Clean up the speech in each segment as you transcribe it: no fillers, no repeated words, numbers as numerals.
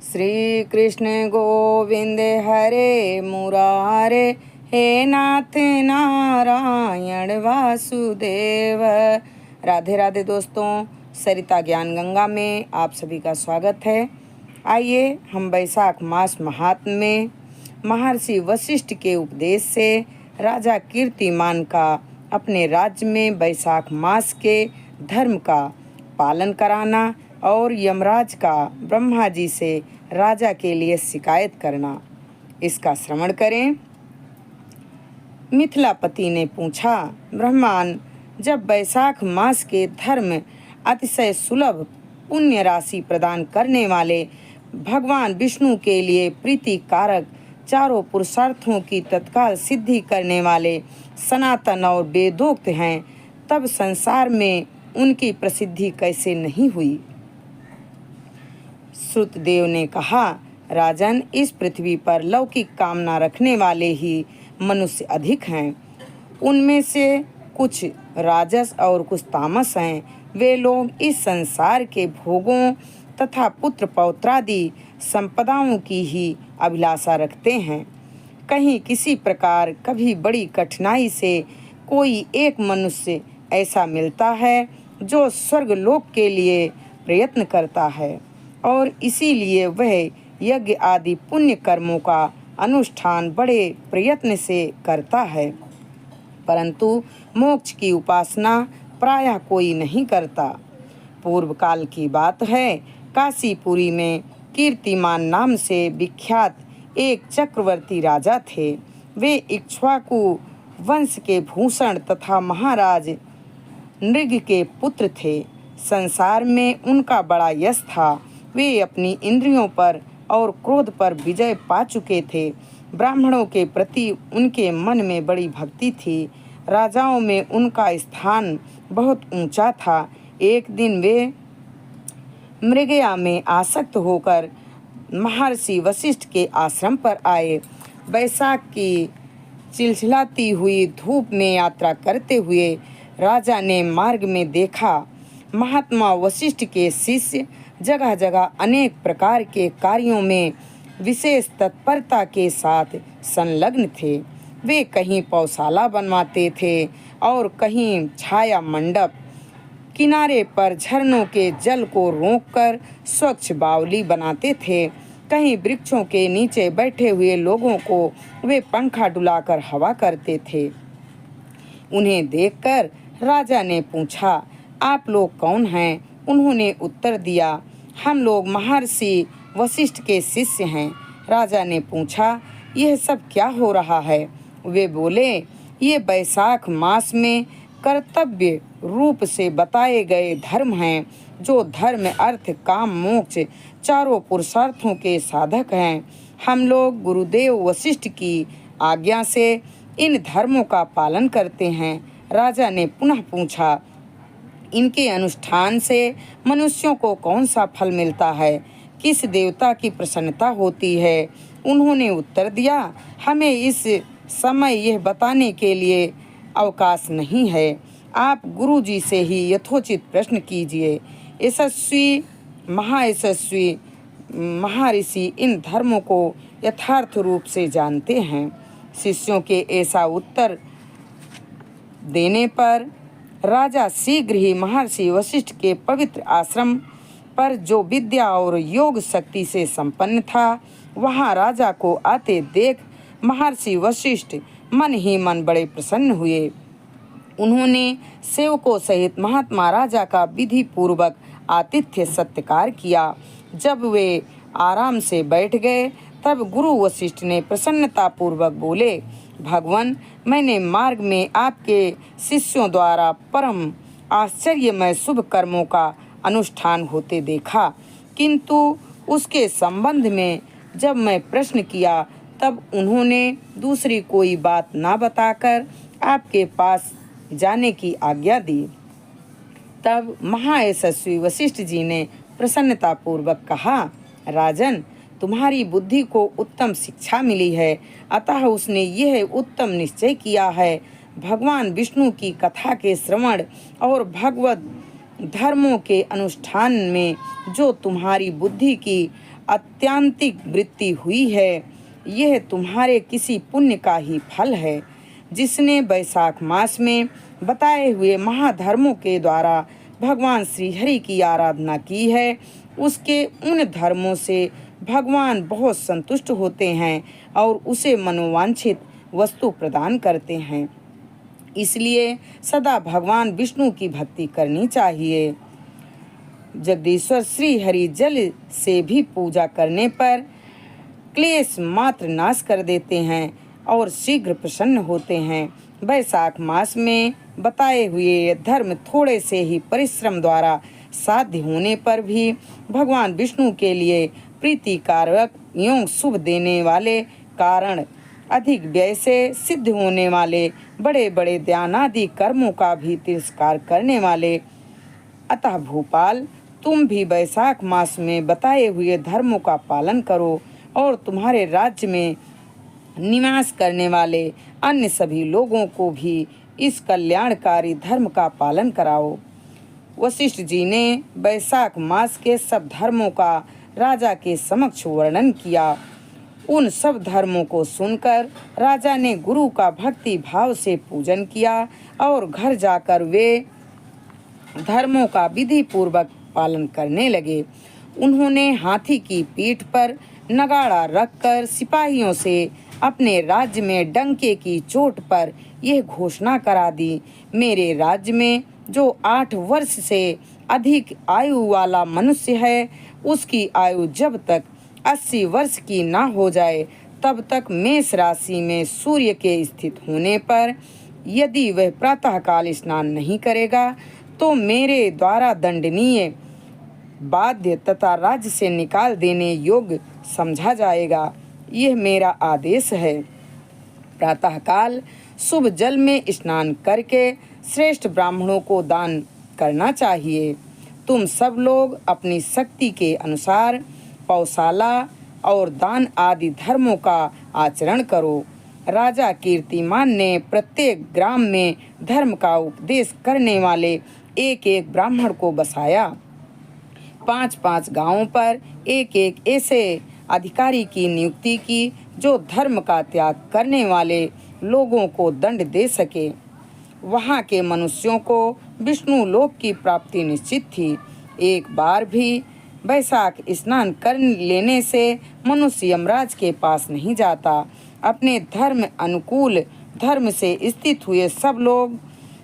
श्री कृष्ण गोविंद हरे मुरारे, हे नाथ नारायण वासुदेव। राधे राधे दोस्तों, सरिता ज्ञान गंगा में आप सभी का स्वागत है। आइए हम वैशाख मास महात्म्य में महर्षि वशिष्ठ के उपदेश से राजा कीर्तिमान का अपने राज्य में वैशाख मास के धर्म का पालन कराना और यमराज का ब्रह्मा जी से राजा के लिए शिकायत करना, इसका श्रवण करें। मिथिलापति ने पूछा, ब्रह्मान, जब वैशाख मास के धर्म अतिशय सुलभ पुण्य राशि प्रदान करने वाले भगवान विष्णु के लिए प्रीतिकारक चारों पुरुषार्थों की तत्काल सिद्धि करने वाले सनातन और वेदोक्त हैं, तब संसार में उनकी प्रसिद्धि कैसे नहीं हुई? श्रुतदेव ने कहा, राजन, इस पृथ्वी पर लौकिक कामना रखने वाले ही मनुष्य अधिक हैं। उनमें से कुछ राजस और कुछ तामस हैं। वे लोग इस संसार के भोगों तथा पुत्र पौत्रादि संपदाओं की ही अभिलाषा रखते हैं। कहीं किसी प्रकार कभी बड़ी कठिनाई से कोई एक मनुष्य ऐसा मिलता है जो स्वर्गलोक के लिए प्रयत्न करता है और इसीलिए वह यज्ञ आदि पुण्य कर्मों का अनुष्ठान बड़े प्रयत्न से करता है, परंतु मोक्ष की उपासना प्रायः कोई नहीं करता। पूर्व काल की बात है, काशीपुरी में कीर्तिमान नाम से विख्यात एक चक्रवर्ती राजा थे। वे इक्ष्वाकु वंश के भूषण तथा महाराज नृग के पुत्र थे। संसार में उनका बड़ा यश था। वे अपनी इंद्रियों पर और क्रोध पर विजय पा चुके थे। ब्राह्मणों के प्रति उनके मन में बड़ी भक्ति थी। राजाओं में उनका स्थान बहुत ऊंचा था। एक दिन वे मृगया में आसक्त होकर महर्षि वशिष्ठ के आश्रम पर आए। वैशाख की चिलचिलाती हुई धूप में यात्रा करते हुए राजा ने मार्ग में देखा, महात्मा वशिष्ठ के शिष्य जगह जगह अनेक प्रकार के कार्यों में विशेष तत्परता के साथ संलग्न थे। वे कहीं पौशाला बनवाते थे और कहीं छाया मंडप, किनारे पर झरनों के जल को रोककर स्वच्छ बावली बनाते थे। कहीं वृक्षों के नीचे बैठे हुए लोगों को वे पंखा डुलाकर हवा करते थे। उन्हें देखकर राजा ने पूछा, आप लोग कौन हैं? उन्होंने उत्तर दिया, हम लोग महर्षि वशिष्ठ के शिष्य हैं। राजा ने पूछा, यह सब क्या हो रहा है? वे बोले, ये वैशाख मास में कर्तव्य रूप से बताए गए धर्म हैं, जो धर्म अर्थ काम मोक्ष चारों पुरुषार्थों के साधक हैं। हम लोग गुरुदेव वशिष्ठ की आज्ञा से इन धर्मों का पालन करते हैं। राजा ने पुनः पूछा, इनके अनुष्ठान से मनुष्यों को कौन सा फल मिलता है? किस देवता की प्रसन्नता होती है? उन्होंने उत्तर दिया, हमें इस समय यह बताने के लिए अवकाश नहीं है। आप गुरु जी से ही यथोचित प्रश्न कीजिए। यशस्वी महायशस्वी महर्षि इन धर्मों को यथार्थ रूप से जानते हैं। शिष्यों के ऐसा उत्तर देने पर राजा शीघ्र ही महर्षि वशिष्ठ के पवित्र आश्रम पर, जो विद्या और योग शक्ति से संपन्न था, वहां राजा को आते देख महर्षि वशिष्ठ मन ही मन बड़े प्रसन्न हुए। उन्होंने सेवकों सहित महात्मा राजा का विधि पूर्वक आतिथ्य सत्कार किया। जब वे आराम से बैठ गए, तब गुरु वशिष्ठ ने प्रसन्नता पूर्वक बोले, भगवान, मैंने मार्ग में आपके शिष्यों द्वारा परम आश्चर्यमय शुभ कर्मों का अनुष्ठान होते देखा, किंतु उसके संबंध में जब मैं प्रश्न किया, तब उन्होंने दूसरी कोई बात ना बताकर आपके पास जाने की आज्ञा दी। तब महायशस्वी वशिष्ठ जी ने प्रसन्नता पूर्वक कहा, राजन, तुम्हारी बुद्धि को उत्तम शिक्षा मिली है, अतः उसने यह उत्तम निश्चय किया है, भगवान विष्णु की कथा के श्रवण और भगवत धर्मों के अनुष्ठान में जो तुम्हारी बुद्धि की अत्यंतिक वृत्ति हुई है, यह तुम्हारे किसी पुण्य का ही फल है। जिसने वैशाख मास में बताए हुए महाधर्मों के द्वारा भगवान श्री हरि की आराधना की है, उसके उन धर्मों से भगवान बहुत संतुष्ट होते हैं और उसे मनोवांछित वस्तु प्रदान करते हैं। इसलिए सदा भगवान विष्णु की भक्ति करनी चाहिए। जगदीश्वर श्री हरि जल से भी पूजा करने पर क्लेश मात्र नाश कर देते हैं और शीघ्र प्रसन्न होते हैं। वैशाख मास में बताए हुए धर्म थोड़े से ही परिश्रम द्वारा साध्य होने पर भी भगवान विष्णु के लिए प्रीतिकारक एवं शुभ देने वाले कारण अधिक व्यय से सिद्ध होने वाले बड़े बड़े ध्यानादि कर्मों का भी तिरस्कार करने वाले। अतः भूपाल, तुम भी वैशाख मास में बताए हुए धर्मों का पालन करो और तुम्हारे राज्य में निवास करने वाले अन्य सभी लोगों को भी इस कल्याणकारी धर्म का पालन कराओ। वशिष्ठ जी ने वैशाख मास के सब धर्मों का राजा के समक्ष वर्णन किया। उन सब धर्मों को सुनकर राजा ने गुरु का भक्ति भाव से पूजन किया और घर जाकर वे धर्मों का विधि पूर्वक पालन करने लगे। उन्होंने हाथी की पीठ पर नगाड़ा रखकर सिपाहियों से अपने राज्य में डंके की चोट पर यह घोषणा करा दी, मेरे राज्य में जो 8 वर्ष से अधिक आयु वाला मनुष्य है, उसकी आयु जब तक 80 वर्ष की ना हो जाए तब तक मेष राशि में सूर्य के स्थित होने पर यदि वह प्रातःकाल स्नान नहीं करेगा तो मेरे द्वारा दंडनीय, बाध्य तथा राज्य से निकाल देने योग्य समझा जाएगा। यह मेरा आदेश है। प्रातःकाल शुभ जल में स्नान करके श्रेष्ठ ब्राह्मणों को दान करना चाहिए। तुम सब लोग अपनी शक्ति के अनुसार पौशाला और दान आदि धर्मों का आचरण करो। राजा कीर्तिमान ने प्रत्येक ग्राम में धर्म का उपदेश करने वाले एक एक ब्राह्मण को बसाया। 5-5 गांवों पर एक एक ऐसे अधिकारी की नियुक्ति की जो धर्म का त्याग करने वाले लोगों को दंड दे सके। वहां के मनुष्यों को विष्णु लोक की प्राप्ति निश्चित थी। एक बार भी वैशाख स्नान कर लेने से मनुष्य यमराज के पास नहीं जाता। अपने धर्म अनुकूल धर्म से स्थित हुए सब लोग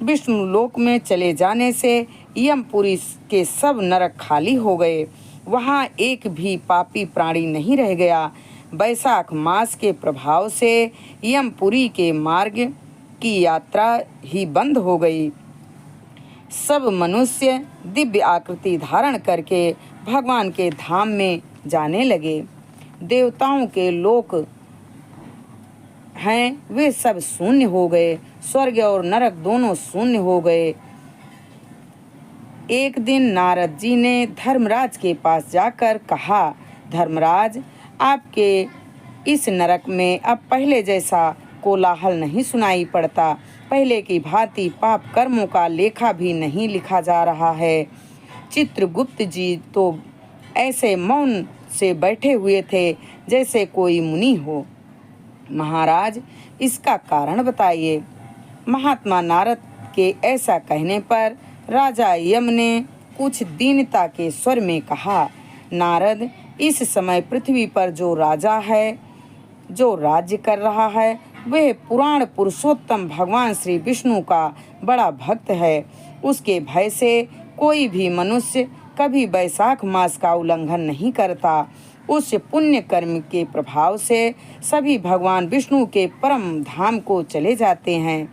विष्णु लोक में चले जाने से यमपुरी के सब नरक खाली हो गए। वहाँ एक भी पापी प्राणी नहीं रह गया। वैशाख मास के प्रभाव से यमपुरी के मार्ग की यात्रा ही बंद हो गई। सब मनुष्य दिव्य आकृति धारण करके भगवान के धाम में जाने लगे। देवताओं के लोक हैं वे सब शून्य हो गए। स्वर्ग और नरक दोनों शून्य हो गए। एक दिन नारद जी ने धर्मराज के पास जाकर कहा, धर्मराज, आपके इस नरक में अब पहले जैसा कोलाहल नहीं सुनाई पड़ता। पहले की भांति पाप कर्मों का लेखा भी नहीं लिखा जा रहा है। चित्रगुप्त जी तो ऐसे मौन से बैठे हुए थे जैसे कोई मुनि हो। महाराज, इसका कारण बताइए। महात्मा नारद के ऐसा कहने पर राजा यम ने कुछ दीनता के स्वर में कहा, नारद, इस समय पृथ्वी पर जो राजा है, जो राज्य कर रहा है, वह पुराण पुरुषोत्तम भगवान श्री विष्णु का बड़ा भक्त है। उसके भय से कोई भी मनुष्य कभी वैशाख मास का उल्लंघन नहीं करता। उस पुण्य कर्म के प्रभाव से सभी भगवान विष्णु के परम धाम को चले जाते हैं।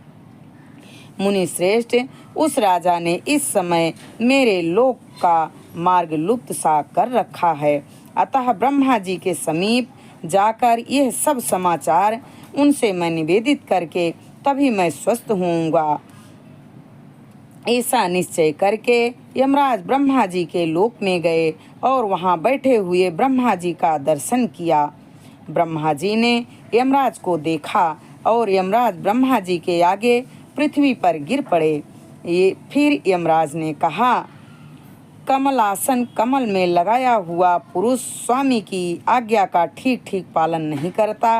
मुनि श्रेष्ठ, उस राजा ने इस समय मेरे लोक का मार्ग लुप्त सा कर रखा है। अतः ब्रह्मा जी के समीप जाकर यह सब समाचार उनसे मैं निवेदित करके तभी मैं स्वस्थ होऊंगा। ऐसा निश्चय करके यमराज ब्रह्मा जी के लोक में गए और वहां बैठे हुए ब्रह्मा जी का दर्शन किया। ब्रह्मा जी ने यमराज को देखा और यमराज ब्रह्मा जी के आगे पृथ्वी पर गिर पड़े। फिर यमराज ने कहा, कमलासन कमल में लगाया हुआ पुरुष स्वामी की आज्ञा का ठीक ठीक पालन नहीं करता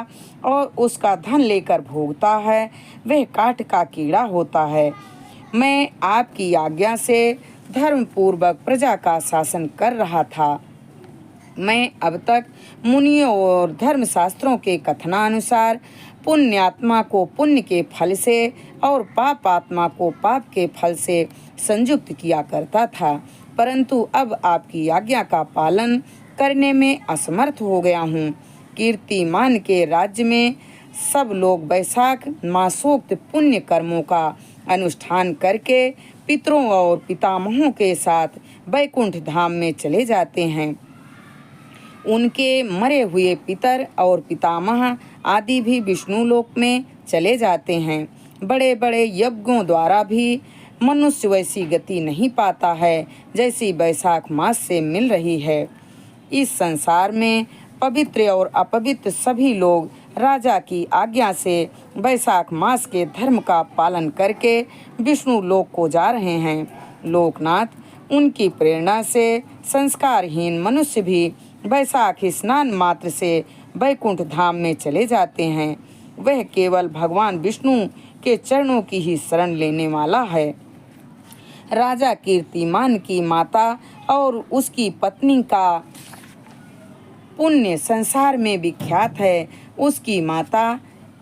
और उसका धन लेकर भोगता है, वह काठ का कीड़ा होता है। मैं आपकी आज्ञा से धर्मपूर्वक प्रजा का शासन कर रहा था। मैं अब तक मुनियों और धर्मशास्त्रों के कथनानुसार पुण्यात्मा को पुण्य के फल से और पाप आत्मा को पाप के फल से संयुक्त किया करता था, परंतु अब आपकी आज्ञा का पालन करने में असमर्थ हो गया हूँ। कीर्तिमान के राज्य में सब लोग वैशाख मासोक्त पुण्य कर्मों का अनुष्ठान करके पितरों और पितामहों के साथ वैकुंठ धाम में चले जाते हैं। उनके मरे हुए पितर और पितामह आदि भी विष्णु लोक में चले जाते हैं। बड़े बड़े यज्ञों द्वारा भी मनुष्य वैसी गति नहीं पाता है जैसी वैशाख मास से मिल रही है। इस संसार में पवित्र और अपवित्र सभी लोग राजा की आज्ञा से वैशाख मास के धर्म का पालन करके विष्णु लोक को जा रहे हैं। लोकनाथ, उनकी प्रेरणा से संस्कारहीन मनुष्य भी वैशाख स्नान मात्र से वैकुंठ धाम में चले जाते हैं। वह केवल भगवान विष्णु के चरणों की ही शरण लेने वाला है। राजा कीर्तिमान की माता और उसकी पत्नी का पुण्य संसार में विख्यात है। उसकी माता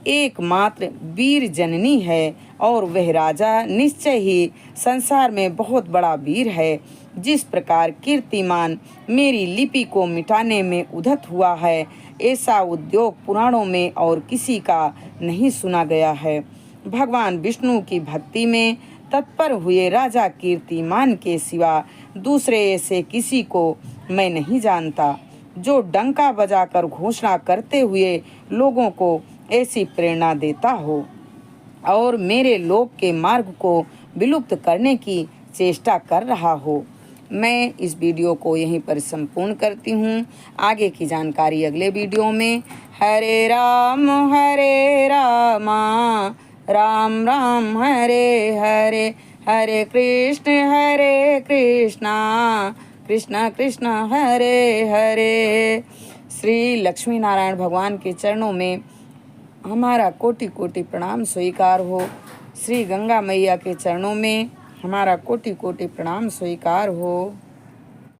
एकमात्र वीर जननी है और वह राजा निश्चय ही संसार में बहुत बड़ा वीर है। जिस प्रकार कीर्तिमान मेरी लिपि को मिटाने में उद्यत हुआ है, ऐसा उद्योग पुराणों में और किसी का नहीं सुना गया है। भगवान विष्णु की भक्ति में तत्पर हुए राजा कीर्तिमान के सिवा दूसरे ऐसे किसी को मैं नहीं जानता जो डंका बजाकर घोषणा करते हुए लोगों को ऐसी प्रेरणा देता हो और मेरे लोक के मार्ग को विलुप्त करने की चेष्टा कर रहा हो। मैं इस वीडियो को यहीं पर संपूर्ण करती हूँ। आगे की जानकारी अगले वीडियो में। हरे राम राम राम हरे हरे, हरे कृष्णा कृष्णा कृष्णा हरे हरे। श्री लक्ष्मी नारायण भगवान के चरणों में हमारा कोटि कोटि प्रणाम स्वीकार हो। श्री गंगा मैया के चरणों में हमारा कोटि कोटि प्रणाम स्वीकार हो।